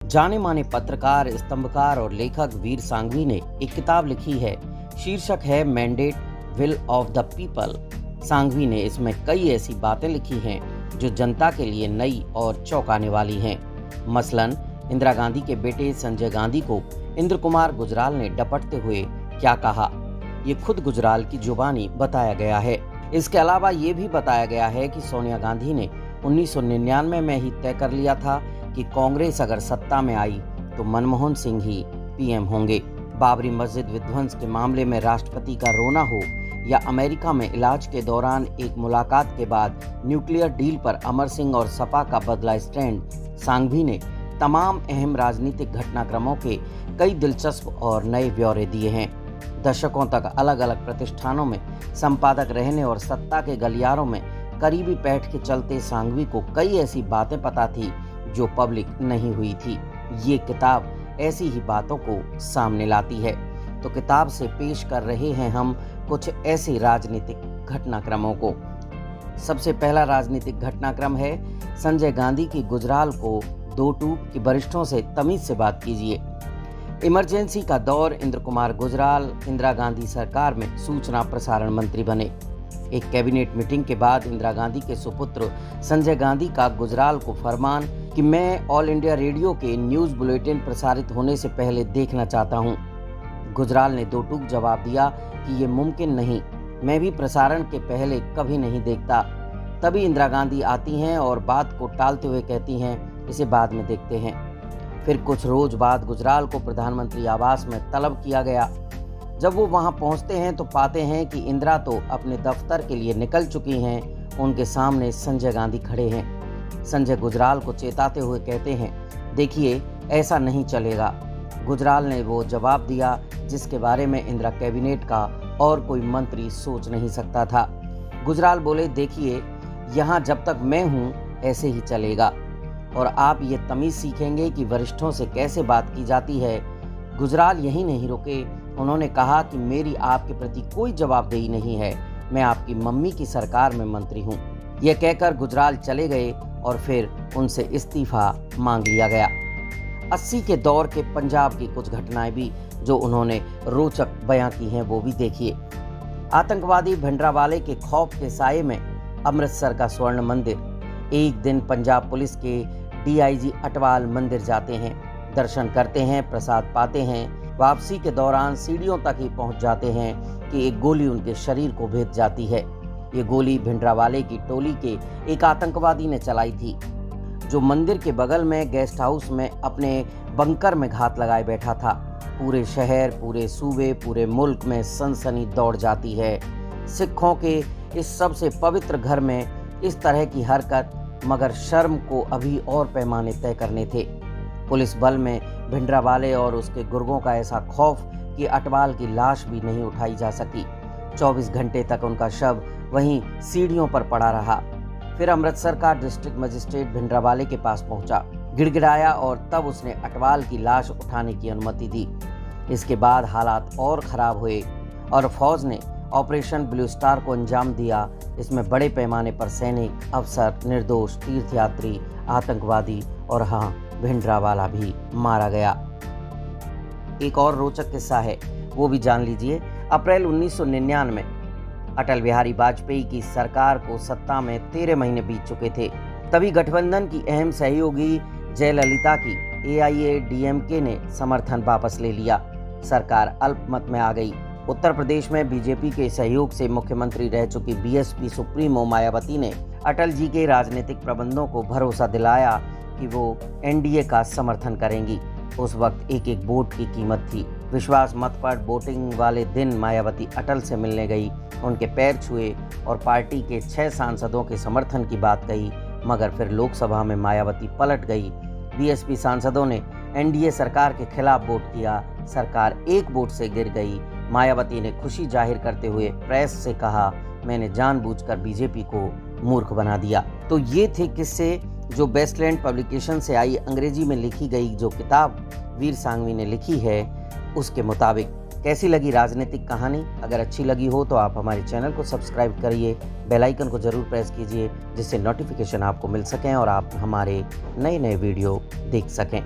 जाने माने पत्रकार, स्तंभकार और लेखक वीर सांघवी ने एक किताब लिखी है। शीर्षक है mandate will of the people. Sanghvi ने इसमें कई ऐसी बातें लिखी हैं जो जनता के लिए नई और चौंकाने वाली हैं। मसलन इंदिरा गांधी के बेटे संजय गांधी को इंद्र कुमार गुजराल ने डपटते हुए क्या कहा, ये खुद गुजराल की जुबानी बताया गया है। इसके अलावा ये भी बताया गया है कि सोनिया गांधी ने 1999 में ही तय कर लिया था कि कांग्रेस अगर सत्ता में आई तो मनमोहन सिंह ही पीएम होंगे। बाबरी मस्जिद विध्वंस के मामले में राष्ट्रपति का रोना हो या अमेरिका में इलाज के दौरान एक मुलाकात के बाद न्यूक्लियर डील पर अमर सिंह और सपा का बदला स्टैंड, सांघवी ने तमाम अहम राजनीतिक घटनाक्रमों के कई दिलचस्प और नए ब्यौरे दिए हैं। दशकों तक अलग अलग प्रतिष्ठानों में संपादक रहने और सत्ता के गलियारों में करीबी बैठ के चलते सांघवी को कई ऐसी बातें पता थी जो पब्लिक नहीं हुई थी। ये किताब ऐसी ही बातों को सामने लाती है। तो किताब से पेश कर रहे हैं हम कुछ ऐसे राजनीतिक घटनाक्रमों को। सबसे पहला राजनीतिक घटनाक्रम है संजय गांधी की गुजराल को दो टूक की वरिष्ठों से तमीज से बात कीजिए। इमरजेंसी का दौर, इंद्र कुमार गुजराल इंदिरा गांधी सरकार में सूचना प्रसारण मंत्री बने। एक कैबिनेट मीटिंग के बाद इंदिरा गांधी के सुपुत्र संजय गांधी का गुजराल को फरमान कि मैं ऑल इंडिया रेडियो के न्यूज बुलेटिन प्रसारित होने से पहले देखना चाहता हूं। गुजराल ने दो टूक जवाब दिया कि ये मुमकिन नहीं, मैं भी प्रसारण के पहले कभी नहीं देखता। तभी इंदिरा गांधी आती हैं और बात को टालते हुए कहती हैं, इसे बाद में देखते हैं। फिर कुछ रोज बाद गुजराल को प्रधानमंत्री आवास में तलब किया गया। जब वो वहां पहुंचते हैं तो पाते हैं कि इंदिरा तो अपने दफ्तर के लिए निकल चुकी हैं। उनके सामने संजय गांधी खड़े हैं। संजय गुजराल को चेताते हुए कहते हैं, देखिए ऐसा नहीं चलेगा। गुजराल ने वो जवाब दिया जिसके बारे में इंदिरा कैबिनेट का और कोई मंत्री सोच नहीं सकता था। गुजराल बोले, देखिए यहाँ जब तक मैं हूँ ऐसे ही चलेगा और आप ये तमीज सीखेंगे कि वरिष्ठों से कैसे बात की जाती है। गुजराल यही नहीं रुके, उन्होंने कहा कि मेरी आपके प्रति कोई जवाबदेही नहीं है, मैं आपकी मम्मी की सरकार में मंत्री हूँ। यह कहकर गुजराल चले गए और फिर उनसे इस्तीफा मांग लिया गया। 80 के दौर के पंजाब की कुछ घटनाएं भी जो उन्होंने रोचक बयां की हैं वो भी देखिए। आतंकवादी भिंडरावाले के खौफ के साये में अमृतसर का स्वर्ण मंदिर। एक दिन पंजाब पुलिस के डीआईजी अटवाल मंदिर जाते हैं, दर्शन करते हैं, प्रसाद पाते हैं। वापसी के दौरान सीढ़ियों तक ही पहुंच जाते हैं कि एक गोली उनके शरीर को भेद जाती है। ये गोली भिंडरावाले की टोली के एक आतंकवादी ने चलाई थी जो मंदिर के बगल में गेस्ट हाउस में अपने बंकर में घात लगाए बैठा था। पूरे शहर, पूरे सूबे, पूरे मुल्क में सनसनी दौड़ जाती है। सिखों के इस सबसे पवित्र घर में इस तरह की हरकत, मगर शर्म को अभी और पैमाने तय करने थे। पुलिस बल में भिंडरावाले और उसके गुर्गों का ऐसा खौफ कि अटवाल की लाश भी नहीं उठाई जा सकी। 24 घंटे तक उनका शव वहीं सीढ़ियों पर पड़ा रहा। फिर अमृतसर का डिस्ट्रिक्ट मजिस्ट्रेट भिंडरावाले के पास पहुंचा, गिड़गिड़ाया और तब उसने अटवाल की लाश उठाने की अनुमति दी। इसके बाद हालात और खराब हुए और फौज ने ऑपरेशन ब्लू स्टार को अंजाम दिया। इसमें बड़े पैमाने पर सैनिक, अफसर, निर्दोष तीर्थयात्री, आतंकवादी और हाँ, भिंडरावाला भी मारा गया। एक और रोचक किस्सा है, वो भी जान लीजिए। अप्रैल 1999 में अटल बिहारी वाजपेयी की सरकार को सत्ता में 13 महीने बीत चुके थे। तभी गठबंधन की अहम सहयोगी जयललिता की AIADMK ने समर्थन वापस ले लिया। सरकार अल्पमत में आ गई। उत्तर प्रदेश में बीजेपी के सहयोग से मुख्यमंत्री रह चुकी BSP सुप्रीमो मायावती ने अटल जी के राजनीतिक प्रबंधों को भरोसा दिलाया कि वो NDA का समर्थन करेंगी। उस वक्त एक एक वोट की कीमत थी। विश्वास मत पर वोटिंग वाले दिन मायावती अटल से मिलने गई, उनके पैर छुए और पार्टी के 6 सांसदों के समर्थन की बात कही। मगर फिर लोकसभा में मायावती पलट गई। BSP सांसदों ने NDA सरकार के खिलाफ वोट किया। सरकार एक वोट से गिर गई। मायावती ने खुशी जाहिर करते हुए प्रेस से कहा, मैंने जानबूझकर बीजेपी को मूर्ख बना दिया। तो ये थे किस्से जो बेस्टलैंड पब्लिकेशन से आई अंग्रेजी में लिखी गई जो किताब वीर सांघवी ने लिखी है उसके मुताबिक। कैसी लगी राजनीतिक कहानी? अगर अच्छी लगी हो तो आप हमारे चैनल को सब्सक्राइब करिए, बेल आइकन को जरूर प्रेस कीजिए जिससे नोटिफिकेशन आपको मिल सकें और आप हमारे नए नए वीडियो देख सकें।